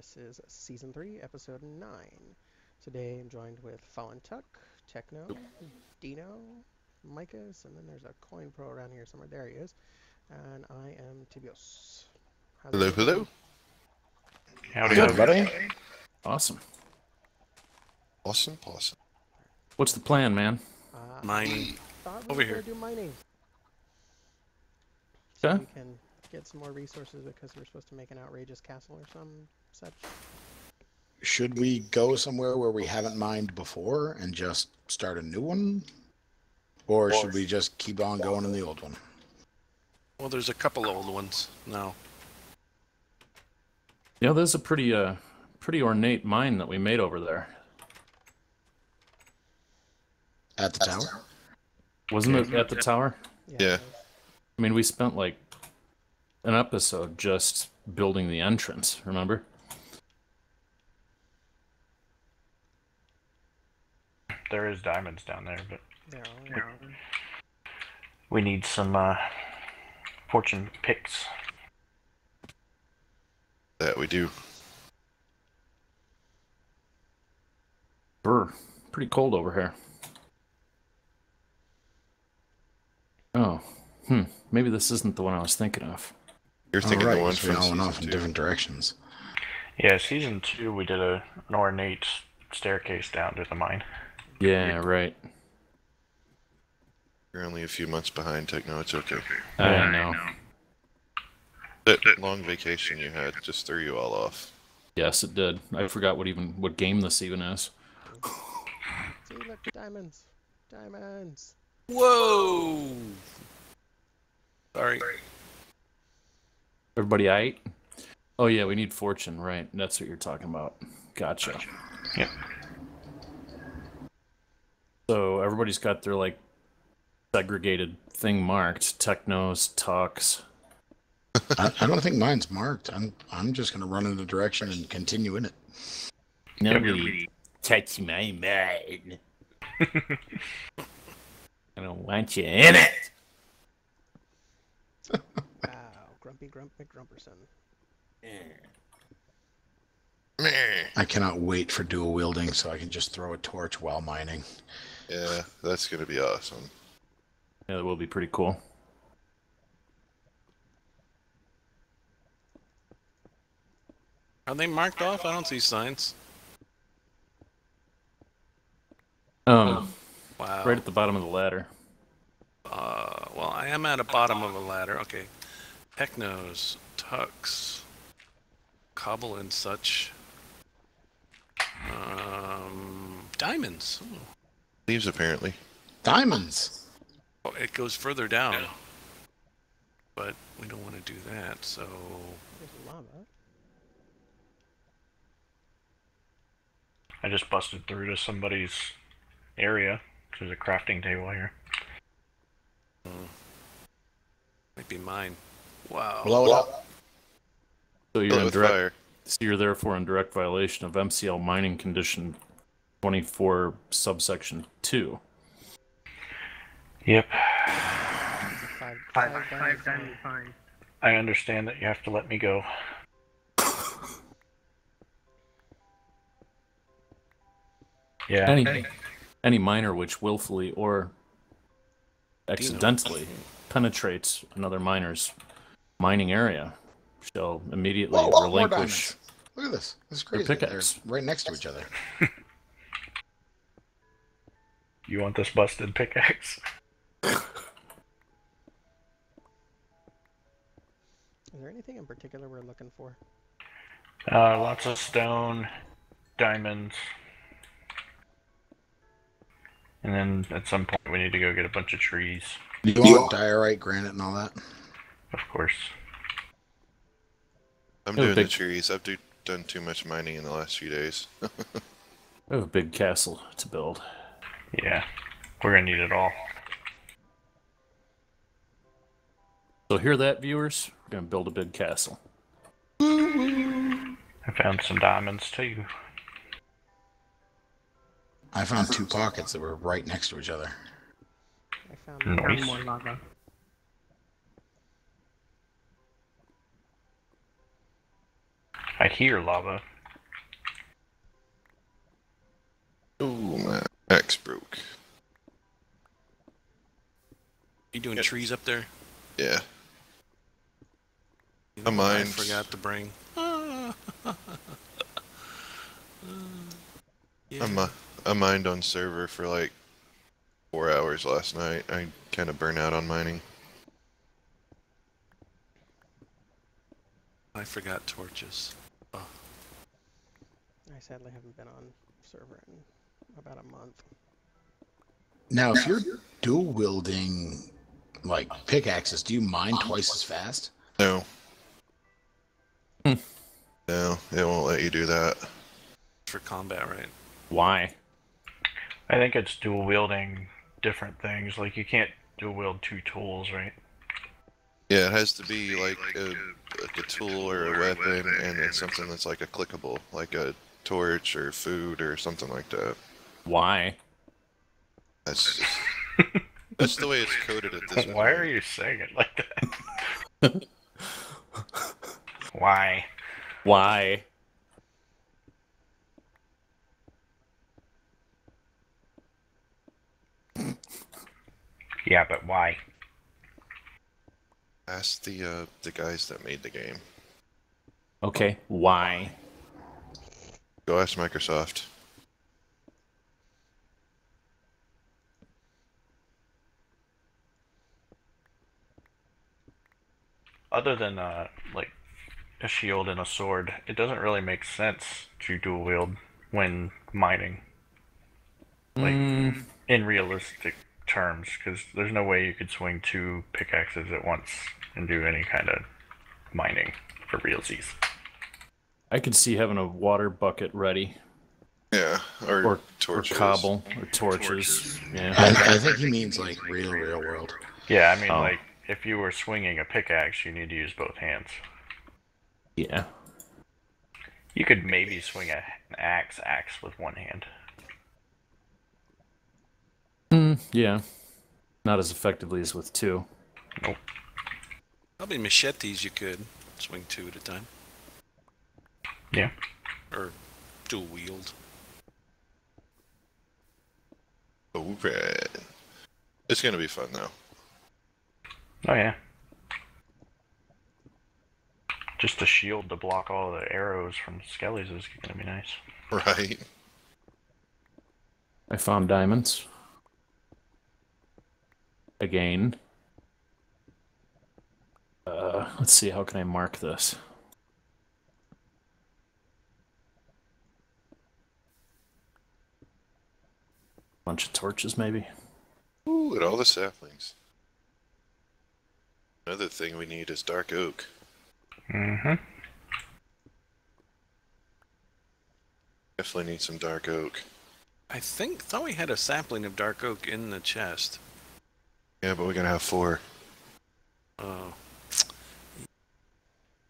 This is Season 3, Episode 9. Today I'm joined with Fallen Tuck, Techno, Dino, Micahs, and then there's a coin pro around here somewhere. There he is. And I am Tibios. How's Hello, everybody hello. Howdy, Good, everybody. buddy. Awesome. Awesome. What's the plan, man? Mining. Thought we Over were here. gonna do mining. So Okay. we can get some more resources because we're supposed to make an outrageous castle or some such. Should we go somewhere where we haven't mined before and just start a new one? Or should we just keep on going in the old one? Well, there's a couple old ones now. Yeah, there's a pretty ornate mine that we made over there. At the tower? Wasn't it at the tower? Yeah. I mean, we spent like an episode just building the entrance, remember? There is diamonds down there, but Yeah. we need some fortune picks. That we do. Brr. Pretty cold over here. Oh. Maybe this isn't the one I was thinking of. You're thinking Alright, the one so we from all went season off in 2. different directions. Yeah, season 2 we did an ornate staircase down to the mine. Yeah, right. You're only a few months behind, Techno. It's okay. I know. That long vacation you had just threw you all off. Yes, it did. I forgot what game this even is. See, look, diamonds. Diamonds. Whoa! Sorry. Everybody aight? Oh yeah, we need fortune, right? That's what you're talking about. Gotcha. Yep. So everybody's got their like segregated thing marked. Technos, Tucks. I don't think mine's marked. I'm just gonna run in the direction and continue in it. Nobody touch my mine. I don't want you in it. Wow, Grumpy Grump McGrumperson. Meh. I cannot wait for dual wielding so I can just throw a torch while mining. Yeah, that's gonna be awesome. Yeah, that will be pretty cool. Are they marked off? I don't see signs. Wow. Right. At the bottom of the ladder. Well, I am at the bottom of a ladder. Okay. Technos, Tucks, Cobble and such. Diamonds. Oh. Leaves, apparently. Diamonds! Oh, it goes further down. But we don't want to do that, so... There's lava. I just busted through to somebody's area. There's a crafting table here. Might be mine. Wow. Blow it up. So you're Blow it in with direct. fire. So you're therefore in direct violation of MCL mining condition 24 subsection 2. Yep. Five diamonds fine. I understand that you have to let me go. Yeah. Any miner which willfully or accidentally penetrates another miner's mining area shall immediately Whoa, more relinquish. diamonds. Look at this. This is They're crazy. They're pickaxe. right next to each other. You want this busted pickaxe? Is there anything in particular we're looking for? Lots of stone, diamonds. And then at some point we need to go get a bunch of trees. Do you want diorite, granite, and all that? Of course. I'm Oh, doing big- the trees. I've done too much mining in the last few days. I have a big castle to build. Yeah. We're gonna need it all. So hear that, viewers? We're gonna build a big castle. I found some diamonds too. I found two pockets that were right next to each other. I found Nice. more lava. I hear lava. Oh, my axe broke. You doing trees up there? Yeah. You I know what I mined. forgot to bring. Yeah. I mined on server for like 4 hours last night. I kind of burnt out on mining. I forgot torches. Oh. I sadly haven't been on server in about a month. Now, if you're dual wielding like pickaxes, do you mine twice as fast? No. No, it won't let you do that. For combat, right? Why? I think it's dual wielding different things. Like you can't dual wield 2 tools, right? Yeah, it has to be like a tool or a weapon, and then something that's like a clickable, like a torch or food or something like that. Why? That's that's the way it's coded at this point. Why are you saying it like that? Why? Why? Yeah, but why? Ask the guys that made the game. Okay, why? Go ask Microsoft. Other than like a shield and a sword, it doesn't really make sense to dual wield when mining. Like in realistic terms, because there's no way you could swing 2 pickaxes at once and do any kind of mining for realsies. I could see having a water bucket ready, Yeah, or torches. or cobble, or torches. Yeah. I think he means like real world. Yeah, I mean, Oh. like if you were swinging a pickaxe, you need to use both hands. Yeah. You could maybe swing an axe with one hand. Yeah. Not as effectively as with 2. Nope. Probably machetes you could swing 2 at a time. Yeah. Or dual wield. Alright. It's gonna be fun though. Oh yeah. Just a shield to block all the arrows from skellies is gonna be nice. Right. I found diamonds. Again. Let's see, how can I mark this? Bunch of torches, maybe? Ooh, look at all the saplings. Another thing we need is dark oak. Mm-hmm. Definitely need some dark oak. I thought we had a sapling of dark oak in the chest. Yeah, but we're gonna have 4. Oh.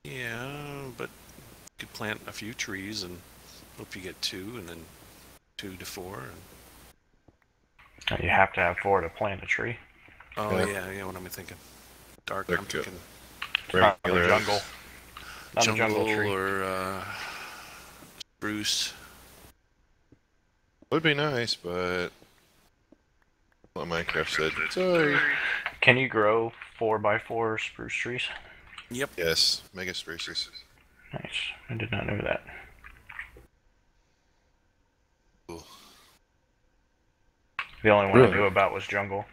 Yeah, but you could plant a few trees and hope you get 2, and then 2 to 4. And... You have to have 4 to plant a tree. Oh Yeah. yeah, what am I thinking? Dark. Dark I'm oak. thinking Not a Regular jungle. Not a jungle tree. or spruce. would be nice, but what Minecraft said. Sorry. Can you grow 4x4 spruce trees? Yep. Yes, mega spruces. Nice. I did not know that. Cool. The only one Really? I knew about was jungle.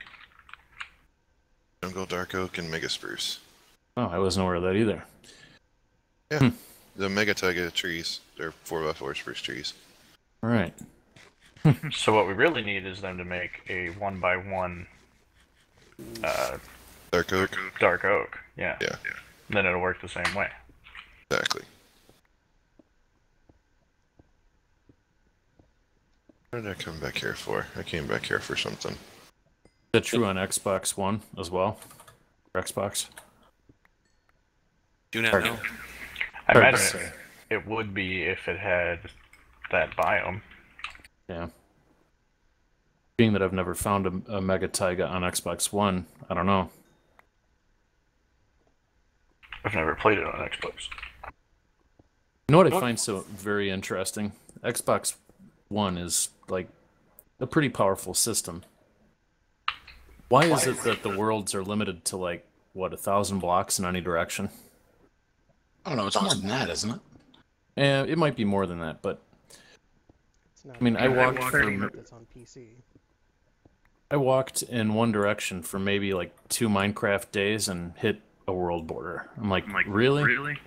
Jungle, dark oak, and mega spruce. Oh, I wasn't aware of that either. Yeah. The mega taiga trees. They're 4x4 spruce trees. All right. So what we really need is them to make a 1x1 Dark oak. dark oak. Yeah. Yeah, Then it'll work the same way. exactly. What did I come back here for? I came back here for something. Is that true on Xbox One as well? Or Xbox? Do not know. I Hard to imagine say. it would be if it had that biome. Yeah. Being that I've never found a Mega Taiga on Xbox One, I don't know. I've never played it on Xbox. You know what I find so very interesting? Xbox One is like a pretty powerful system. Why is it that the worlds are limited to like what 1,000 blocks in any direction? Oh no, it's more than that, isn't it? It might be more than that, but It's not I mean, I walked that's on PC. I walked in one direction for maybe like 2 Minecraft days and hit a world border. I'm like, really? Really?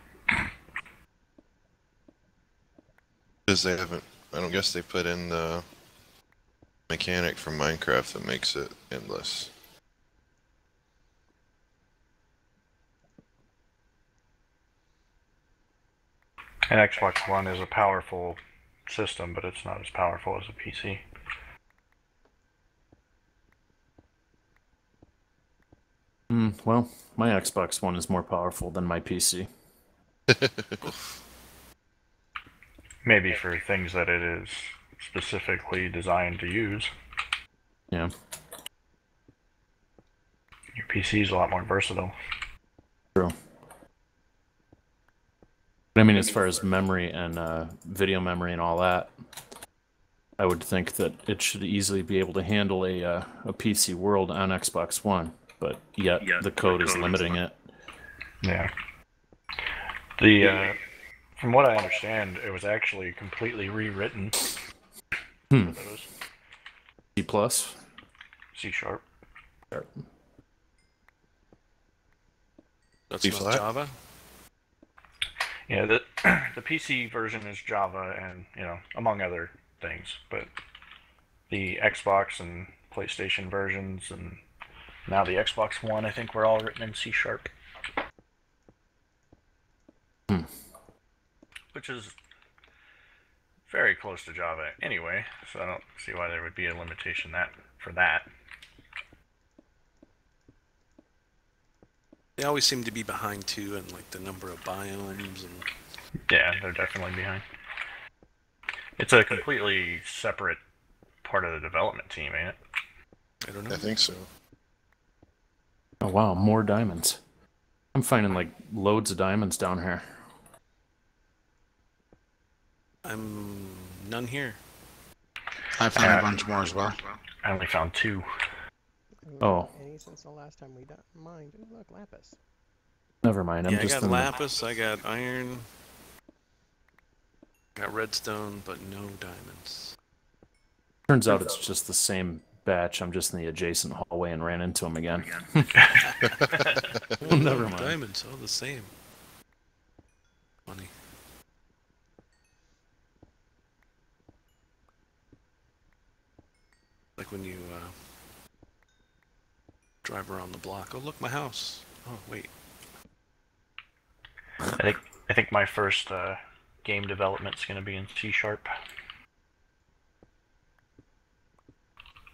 Because they haven't. I don't guess they put in the mechanic from Minecraft that makes it endless. An Xbox One is a powerful system, but it's not as powerful as a PC. Well, my Xbox One is more powerful than my PC. Maybe for things that it is specifically designed to use. Yeah. Your PC is a lot more versatile. True. But I mean, as far as memory and video memory and all that, I would think that it should easily be able to handle a PC world on Xbox One, but yet the code is limiting it. Yeah. The from what I understand, it was actually completely rewritten. Hmm. For those C+. C sharp. That's B not flat? Java. Yeah, the the PC version is Java, and among other things, but the Xbox and PlayStation versions, and now the Xbox One, I think, were all written in C sharp. Which is very close to Java anyway, so I don't see why there would be a limitation for that. They always seem to be behind too, and like the number of biomes and. Yeah, they're definitely behind. It's a completely separate part of the development team, ain't it? I don't know. I think so. Oh wow, more diamonds. I'm finding like loads of diamonds down here. I'm none here. I found a bunch more as well. I only found 2. Oh. Any since the last time we mined. Ooh, look, lapis. Never mind. I'm Yeah, I just got in the- lapis, I got iron, got redstone, but no diamonds. Turns out it's just the same batch. I'm just in the adjacent hallway and ran into him again. Oh, Never no mind. diamonds, all the same. Funny. Like when you drive around the block. Oh, look, my house. Oh, wait. I think my first game development's going to be in C sharp.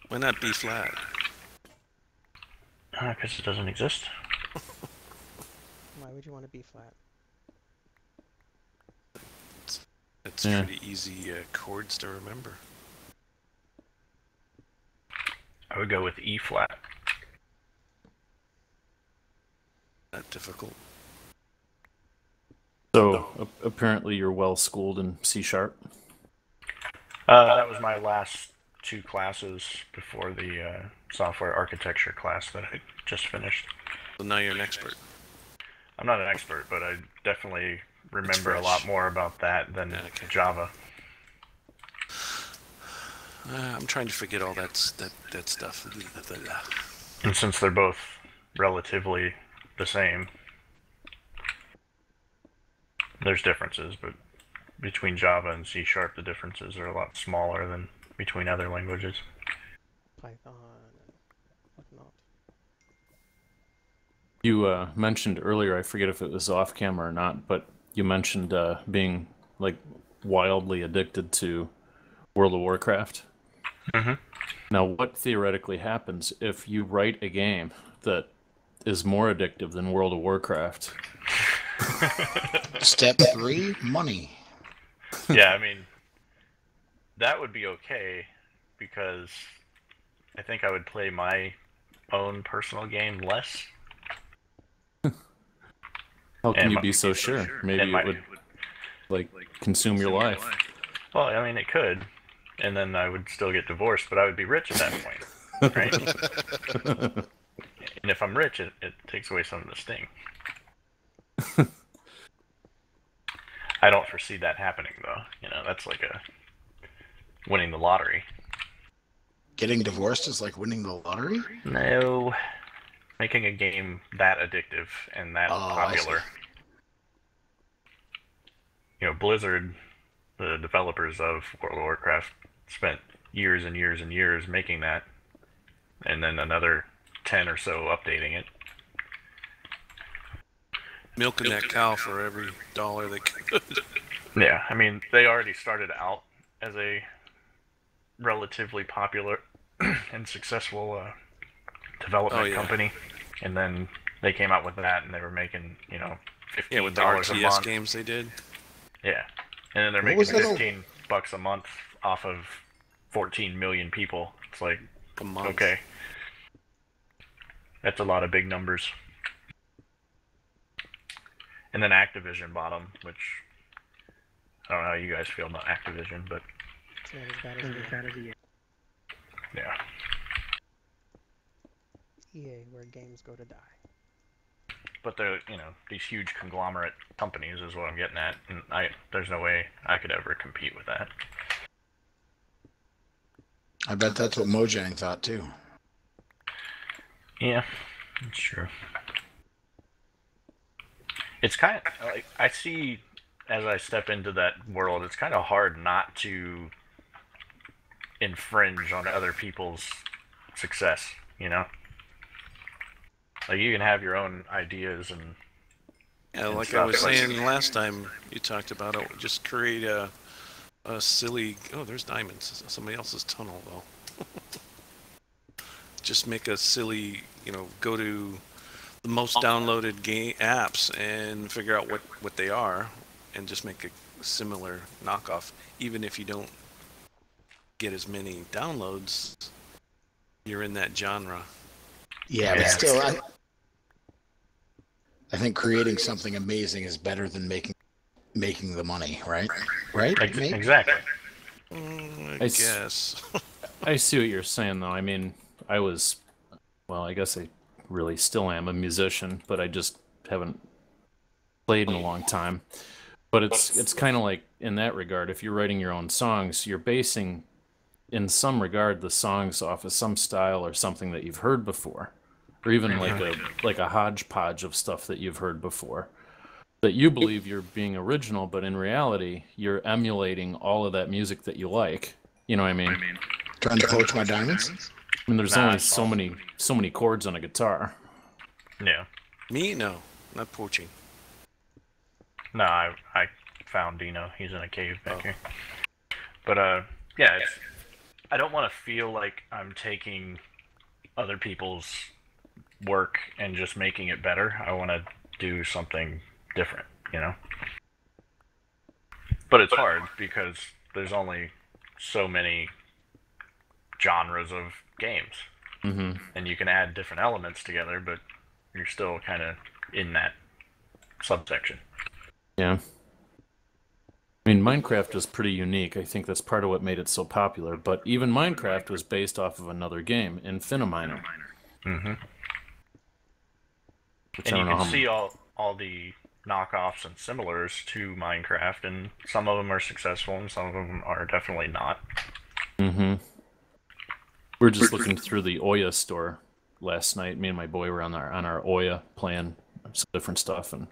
Why not B flat? Because it doesn't exist. Why would you want to be flat? It's Yeah. pretty easy chords to remember. I would go with E flat. Not difficult. So apparently you're well schooled in C sharp. That was my last 2 classes before the software architecture class that I just finished. So now you're an expert. I'm not an expert, but I definitely remember a fresh. lot more about that than Okay. Java. I'm trying to forget all that stuff. And since they're both relatively the same, there's differences, but between Java and C sharp, the differences are a lot smaller than between other languages. Python and whatnot. You mentioned earlier, I forget if it was off camera or not, but you mentioned being like wildly addicted to World of Warcraft. Mm-hmm. Now, what theoretically happens if you write a game that is more addictive than World of Warcraft? Step 3, money. Yeah, I mean, that would be okay, because I think I would play my own personal game less. How can And you my- be so sure? Maybe and my- it would like consume your life. Well, I mean, it could, and then I would still get divorced, but I would be rich at that point, right? And if I'm rich, it takes away some of the sting. I don't foresee that happening, though. That's like winning the lottery. Getting divorced is like winning the lottery? No. Making a game that addictive and that popular. Blizzard, the developers of World of Warcraft, spent years and years and years making that, and then another 10 or so updating it. Milking that cow for every dollar they could. Yeah, I mean, they already started out as a relatively popular and successful development company, and then they came out with that, and they were making, $15 with the a RTS month. games they did. Yeah, and then they're making $15 a month off of 14 million people. It's like, A month. okay, that's a lot of big numbers. And then Activision bought them, which I don't know how you guys feel about Activision, but It's not as bad as EA. yeah. EA, where games go to die. But they're, these huge conglomerate companies is what I'm getting at, and there's no way I could ever compete with that. I bet that's what Mojang thought too. Yeah, that's true. It's kind of like, I see as I step into that world, it's kind of hard not to infringe on other people's success, Like, you can have your own ideas and like stuff, I was but- saying last time you talked about it, just create a silly... Oh, there's diamonds. Somebody else's tunnel, though. Just make a silly, go to the most downloaded game apps and figure out what they are, and just make a similar knockoff. Even if you don't get as many downloads, you're in that genre. Yeah, but still, I think creating something amazing is better than making the money, right? Right? Maybe? Exactly. I I s- guess. I see what you're saying, though. I mean, I guess I really still am a musician, but I just haven't played in a long time. But it's kind of like, in that regard, if you're writing your own songs, you're basing, in some regard, the songs off of some style or something that you've heard before, or even like a hodgepodge of stuff that you've heard before. That you believe you're being original, but in reality, you're emulating all of that music that you like. You know what I mean? Trying to poach my diamonds? I mean, there's Nah, only it's so many chords on a guitar. Yeah. Me? No. Not poaching. No, I found Dino. He's in a cave back here. But, yeah, I don't want to feel like I'm taking other people's work and just making it better. I want to do something different, But it's hard because there's only so many genres of games. Mm-hmm. And you can add different elements together, but you're still kind of in that subsection. Yeah. I mean, Minecraft is pretty unique. I think that's part of what made it so popular. But even Minecraft was based off of another game, Infiniminer. Mm-hmm. Which And I you don't know can how see all the knockoffs and similars to Minecraft, and some of them are successful and some of them are definitely not. Mm-hmm. We were just looking through the Oya store last night. Me and my boy were on our Oya playing some different stuff, and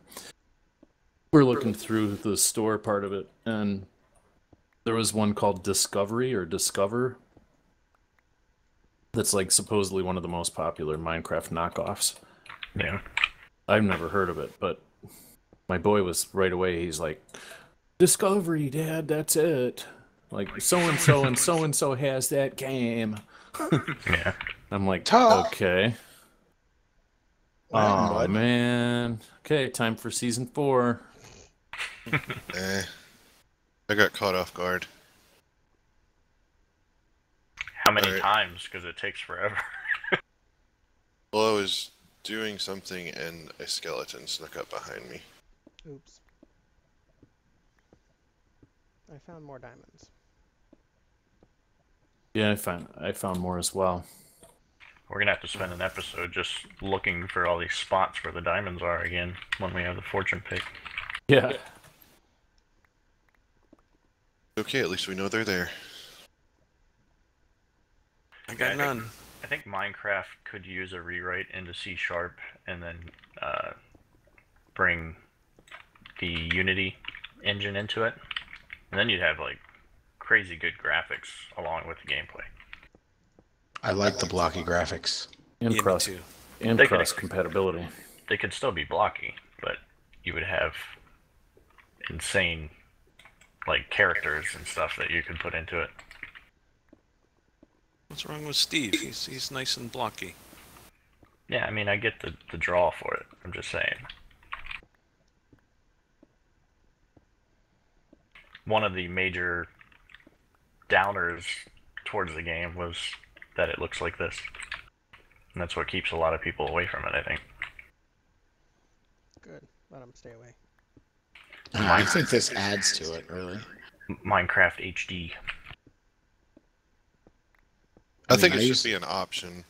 we're looking through the store part of it, and there was one called Discovery or Discover that's like supposedly one of the most popular Minecraft knockoffs. Yeah. I've never heard of it, but my boy was right away. He's like, Discovery, Dad, that's it. Like, so-and-so and so-and-so has that game. Yeah. I'm like, Talk. okay. What happened, Oh, bud? man. Okay, time for season 4. I got caught off guard. How many Alright. times? Because it takes forever. Well, I was doing something and a skeleton snuck up behind me. Oops. I found more diamonds. Yeah, I found more as well. We're gonna have to spend an episode just looking for all these spots where the diamonds are again when we have the fortune pick. Yeah. Okay, at least we know they're there. I got none. I think Minecraft could use a rewrite into C# and then bring the Unity engine into it, and then you'd have like crazy good graphics along with the gameplay. I like the blocky graphics. And Yeah, me cross too. and They could- cross compatibility. They could still be blocky, but you would have insane like characters and stuff that you could put into it. What's wrong with Steve? He's nice and blocky. Yeah, I mean, I get the draw for it. I'm just saying. One of the major downers towards the game was that it looks like this. And that's what keeps a lot of people away from it, I think. Good. Let them stay away. I think this adds to it, really. Minecraft HD. I think I it used- should be an option,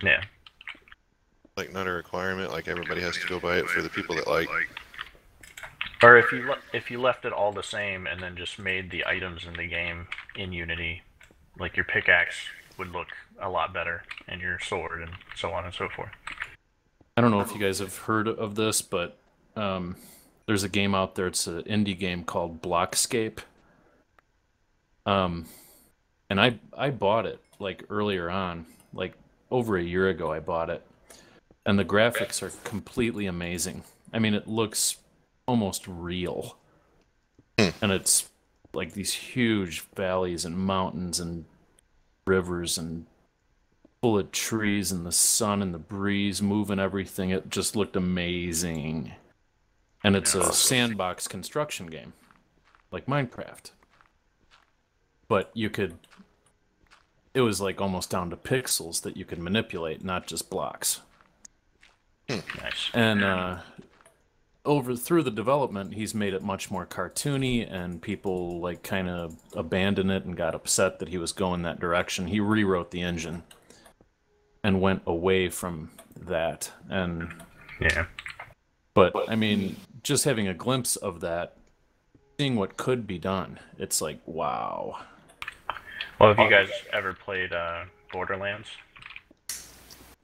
Yeah. like not a requirement. Like everybody has to go buy it for the people that like. Or if you left it all the same and then just made the items in the game in Unity, like your pickaxe would look a lot better, and your sword, and so on and so forth. I don't know if you guys have heard of this, but there's a game out there. It's an indie game called Blockscape. And I bought it like earlier on, like over a year ago. I bought it, and the graphics are completely amazing. I mean, it looks almost real, and it's like these huge valleys and mountains and rivers and full of trees and the sun and the breeze moving everything. It just looked amazing. And it's a sandbox construction game, like Minecraft. But it was like almost down to pixels that you could manipulate, not just blocks. Nice. And through the development, he's made it much more cartoony, and people like kind of abandoned it and got upset that he was going that direction. He rewrote the engine and went away from that. And Yeah. but I mean, just having a glimpse of that, seeing what could be done, it's like, wow. Well, have you guys ever played Borderlands?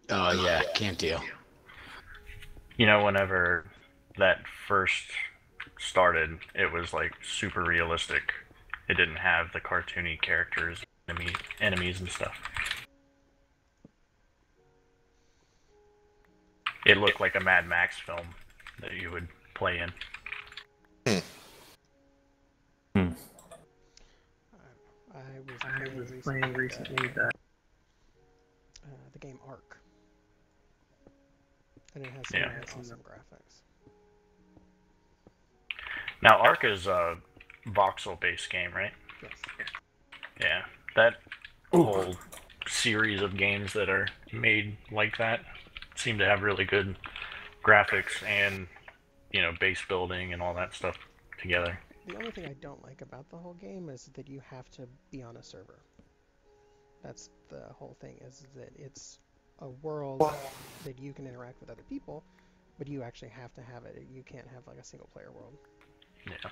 Oh, yeah, can't deal. You know, whenever that first started, it was like super realistic. It didn't have the cartoony characters, enemies and stuff. It looked like a Mad Max film that you would play in. I was playing recently the game Ark. And it has some really awesome graphics. Now, Ark is a voxel-based game, right? Yes. Yeah. That whole series of games that are made like that seem to have really good graphics and, you know, base building and all that stuff together. The only thing I don't like about the whole game is that you have to be on a server. That's the whole thing, is that it's a world that you can interact with other people, but you actually have to have it. You can't have like a single player world. Yeah.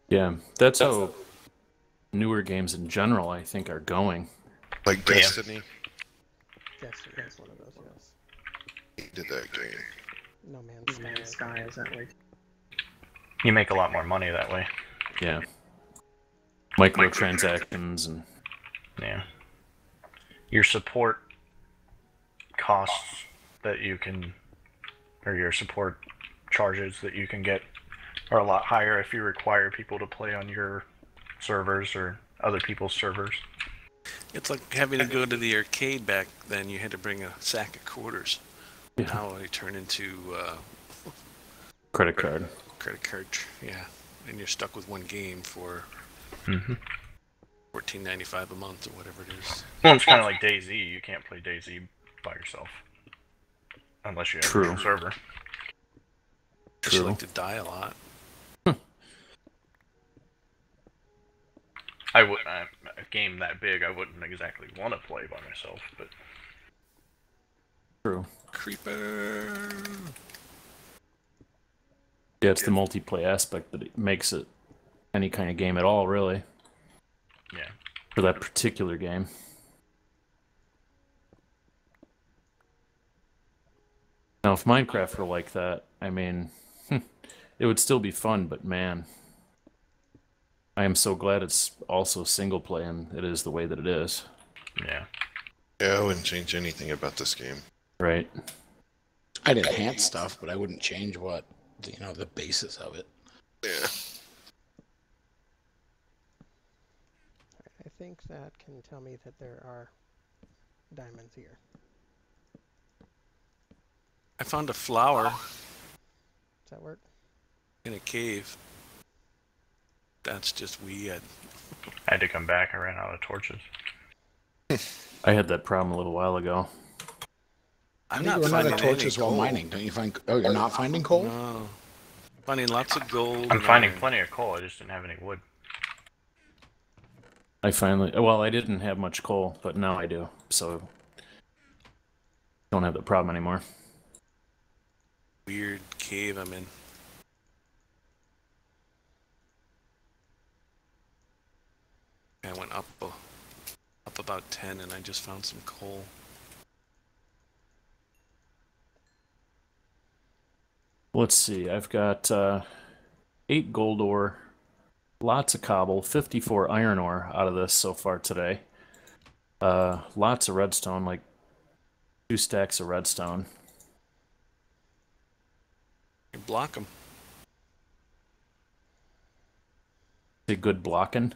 Yeah, that's how newer games in general, I think, are going. Like Destiny. Destiny is one of those, yes. He did that game. No Man's Sky is that way. You make a lot more money that way. Yeah. Microtransactions and Yeah. Your support costs that you can, or your support charges that you can get are a lot higher if you require people to play on your servers or other people's servers. It's like having to go to the arcade back then. You had to bring a sack of quarters. Yeah. Now they turn into credit card. credit card. Yeah, and you're stuck with one game for $14.95 a month or whatever it is. Well, it's kind of like DayZ. You can't play DayZ by yourself unless you have True. your own server. You like to die a lot. a game that big, I wouldn't exactly want to play by myself. But True. Creeper. Yeah, it's the multiplayer aspect that makes it any kind of game at all, really. yeah, For that particular game. Now, if Minecraft were like that, I mean, it would still be fun, but man, I am so glad it's also single play and it is the way that it is. yeah. Yeah, I wouldn't change anything about this game. Right. I'd enhance stuff, but I wouldn't change what, the basis of it. Yeah. I think that can tell me that there are diamonds here. I found a flower Does that work? in a cave. That's just weird. I had to come back. I ran out of torches. I had that problem a little while ago. I'm You not run out finding of any torches while coal. mining. Don't you find? Oh, you're not finding coal? No. Finding lots of gold. I'm and finding iron. plenty of coal. I just didn't have any wood. I didn't have much coal, but now I do, so don't have the problem anymore. Weird cave I'm in. I went up about 10 and I just found some coal. Let's see, I've got 8 gold ore, lots of cobble, 54 iron ore out of this so far today. Lots of redstone, like 2 stacks of redstone. You block them. Is it good blocking?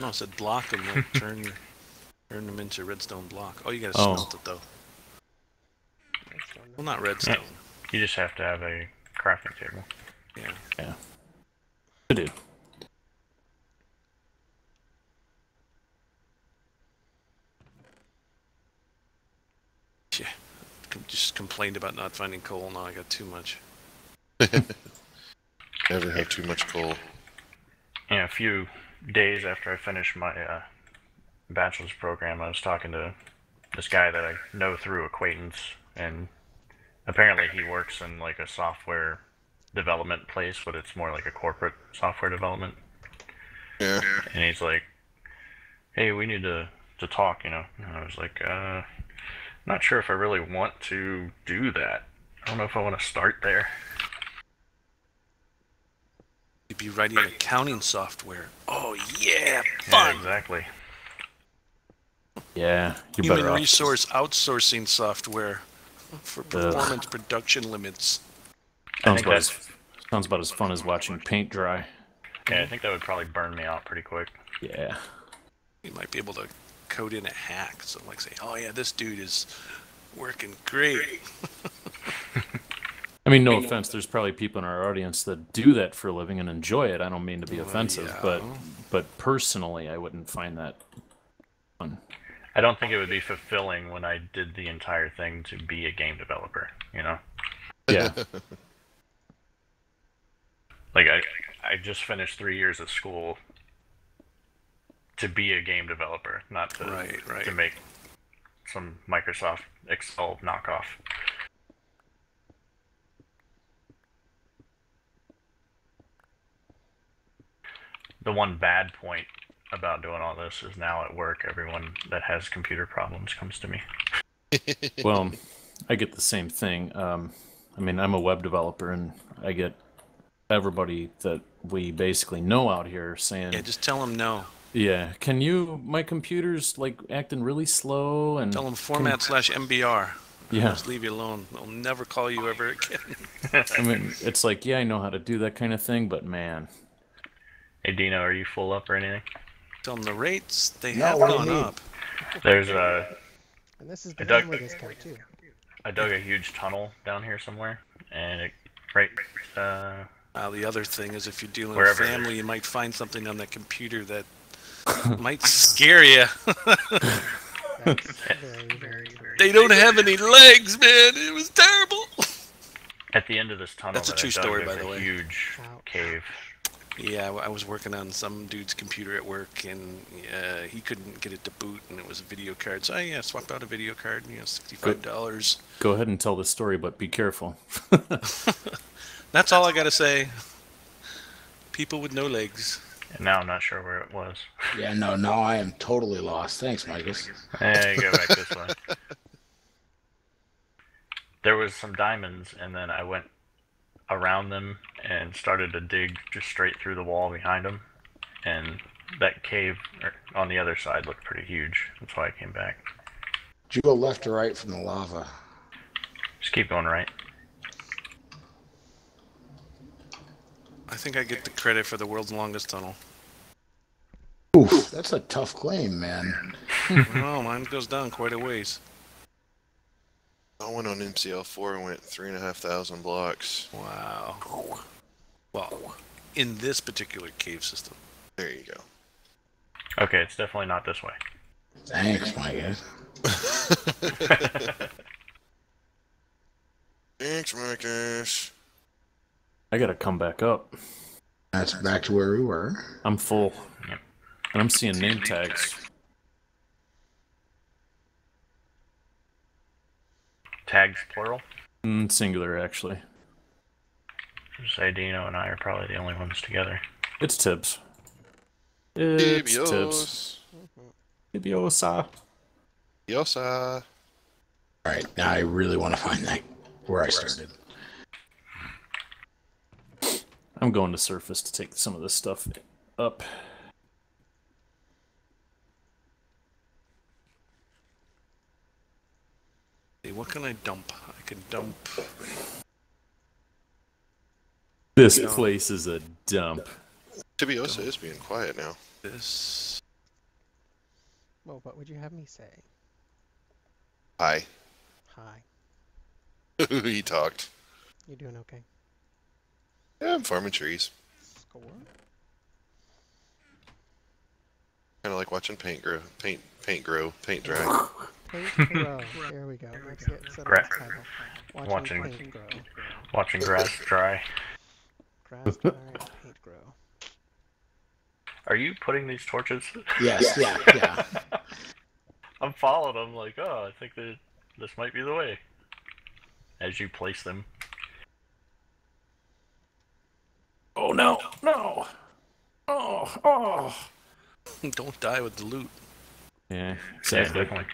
No, I said block them. Like turn them into redstone block. Oh, you gotta Oh. smelt it though. Redstone. Well, not redstone. You just have to have a crafting table. Yeah. Yeah. I do. Yeah. Just complained about not finding coal. Now I got too much. Never have too much coal. Yeah, a few days after I finished my bachelor's program, I was talking to this guy that I know through acquaintance, and apparently he works in like a software development place, but it's more like a corporate software development. Yeah. And he's like, "Hey, we need to talk," And I was like, not sure if I really want to do that. I don't know if I want to start there. You'd be writing accounting software. Oh yeah, fun. Yeah, exactly. Yeah, you're Human better off. resource outsourcing software for performance production limits. Sounds think about as fun as watching paint dry. Yeah, I think that would probably burn me out pretty quick. Yeah. You might be able to code in a hack. So like say, oh yeah, this dude is working great. I mean, no offense, there's probably people in our audience that do that for a living and enjoy it. I don't mean to be offensive, yeah. but personally, I wouldn't find that fun. I don't think it would be fulfilling when I did the entire thing to be a game developer, Yeah. Like, I just finished 3 years at school to be a game developer, not to, Right. to make some Microsoft Excel knockoff. The one bad point about doing all this is now at work, everyone that has computer problems comes to me. Well, I get the same thing. I mean, I'm a web developer, and I get everybody that we basically know out here saying, Yeah, just tell him no. yeah, my computer's like acting really slow, and Tell him format/MBR. Yeah. Just leave you alone. They'll never call you ever again. I mean, it's like, yeah, I know how to do that kind of thing, but man. Hey, Dino, are you full up or anything? Tell them the rates, they No, have what do you gone mean? up. There's And this is the I dug- family discount too. I dug a huge tunnel down here somewhere, and The other thing is if you're dealing Wherever with it is. family, you might find something on that computer that might scare you. That's very, very true. They don't have any legs, man. It was terrible. at the end of this tunnel, That's a that I true dug, story, there's by the a way. huge Ouch. cave. Yeah, I was working on some dude's computer at work, and he couldn't get it to boot, and it was a video card. So I swapped out a video card, $65. Go ahead and tell the story, but be careful. That's all I gotta say. People with no legs. And now I'm not sure where it was. Yeah, no, now I am totally lost. Thanks, Micus. Hey, go back this way. There was some diamonds, and then I went around them and started to dig just straight through the wall behind them. And that cave on the other side looked pretty huge. That's why I came back. Did you go left or right from the lava? Just keep going right. I think I get the credit for the world's longest tunnel. Oof, that's a tough claim, man. Well, mine goes down quite a ways. I went on MCL4 and went 3,500 blocks. Wow. Well, in this particular cave system. There you go. Okay, it's definitely not this way. Thanks, Micus. Thanks, Marcus. I gotta come back up. That's back to where we were. I'm full. And I'm seeing name tags. Tags plural? Singular, actually. Say Dino and I are probably the only ones together. It's Tibbs. It's Tibbs. Tibios. Tibiosa. Yosa. Alright, now I really want to find that where I started. I'm going to surface to take some of this stuff up. Hey, what can I dump? I can dump... This place is a dump. Tibiosa is being quiet now. this. Well, what would you have me say? Hi. Hi. He talked. You doing okay? Yeah, I'm farming trees. Score? Kind of like watching paint grow, paint grow, paint dry. Paint grow. There we go. Let's get set up Gra- the title. Watching- paint grow. Watching grass dry. Grass dry and paint grow. Are you putting these torches? Yes, yeah. I'm following them like, oh, I think that this might be the way. As you place them. Oh no, no. Oh. Don't die with the loot. Yeah, Yeah, exactly. definitely.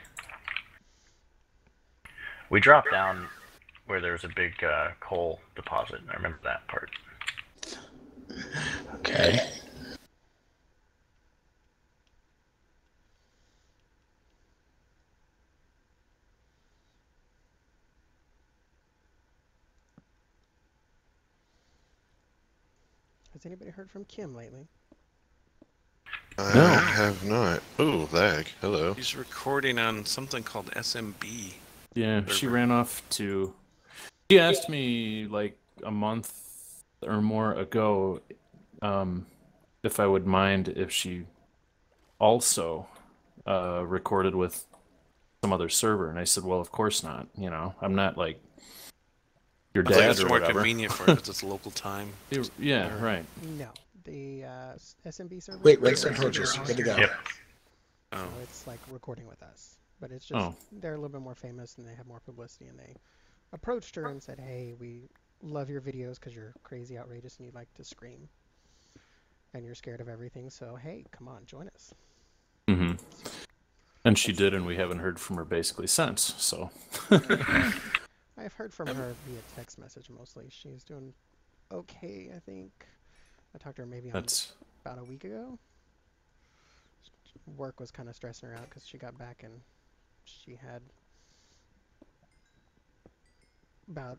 We dropped down where there was a big coal deposit. I remember that part. Okay. Has anybody heard from Kim lately? I No. have not. Ooh, lag. Hello. He's recording on something called SMB. Yeah, she ran off to... She asked me like a month or more ago if I would mind if she also recorded with some other server. And I said, well, of course not. You know, I'm not like your I think dad it's or more whatever. convenient for it because it's local time. Yeah, right. No. The SMB server? Wait, redstone torches. Good to go. Yep. Oh, So it's like recording with us. But it's just, Oh. they're a little bit more famous and they have more publicity. And they approached her and said, hey, we love your videos because you're crazy, outrageous, and you like to scream. And you're scared of everything. So, hey, come on, join us. hmm And she did, and we haven't heard from her basically since. So I've heard from her via text message mostly. She's doing okay, I think. I talked to her maybe on that's about a week ago. Work was kind of stressing her out because she got back and she had about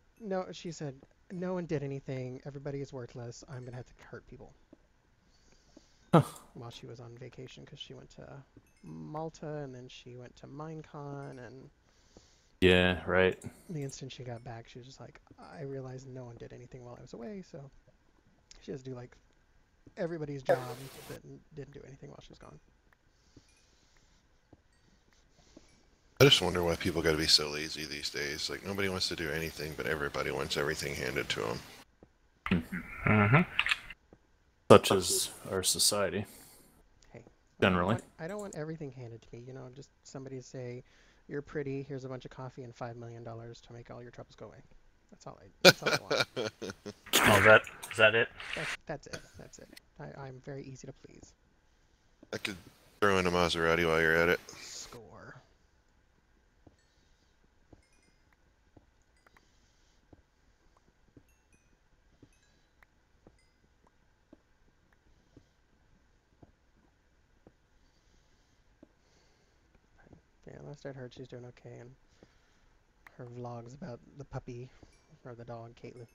she said no one did anything, everybody is worthless, I'm gonna have to hurt people. While she was on vacation because she went to Malta and then she went to Minecon, and yeah, right. the instant she got back she was just like, I realized no one did anything while I was away, so she has to do like everybody's job that didn't do anything while she was gone. I just wonder why people got to be so lazy these days. Like, nobody wants to do anything, but everybody wants everything handed to them. Mm-hmm. Such as our society. Hey, Generally. I don't want everything handed to me. You know, just somebody say, "You're pretty. Here's a bunch of coffee and $5 million to make all your troubles go away." That's all I want. Oh, is that it? That's it. That's it. I'm very easy to please. I could throw in a Maserati while you're at it. Score. Yeah, last I'd heard she's doing okay, and her vlogs about the puppy or the dog, Caitlin.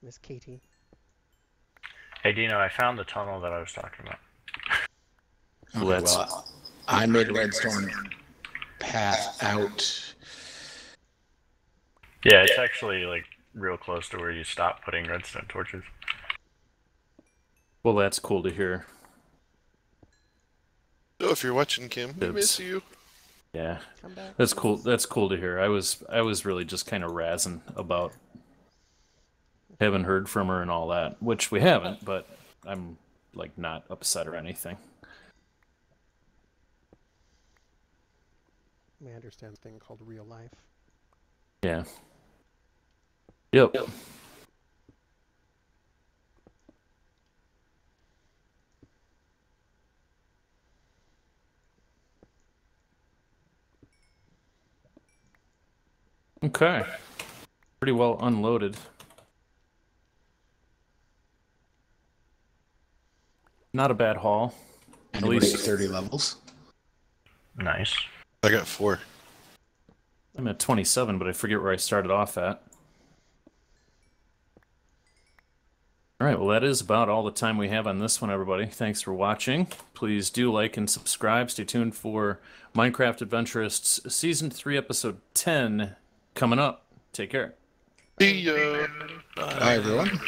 Miss Katie. Hey, Dino, I found the tunnel that I was talking about. Okay, Let's- well, I made a redstone path out. Yeah, it's actually like real close to where you stop putting redstone torches. Well, that's cool to hear. So if you're watching, Kim, we Oops. miss you. Yeah, Come back. that's cool. That's cool to hear. I was really just kind of razzing about haven't heard from her and all that, which we haven't, but I'm like not upset or anything. We understand a thing called real life. Yeah. Yep. Okay. Pretty well unloaded. Not a bad haul. Anybody least- at 30 levels? Nice. I got 4. I'm at 27, but I forget where I started off at. All right, well, that is about all the time we have on this one, everybody. Thanks for watching. Please do like and subscribe. Stay tuned for Minecraft Adventurists Season 3, Episode 10 coming up. Take care. See ya. Bye, everyone.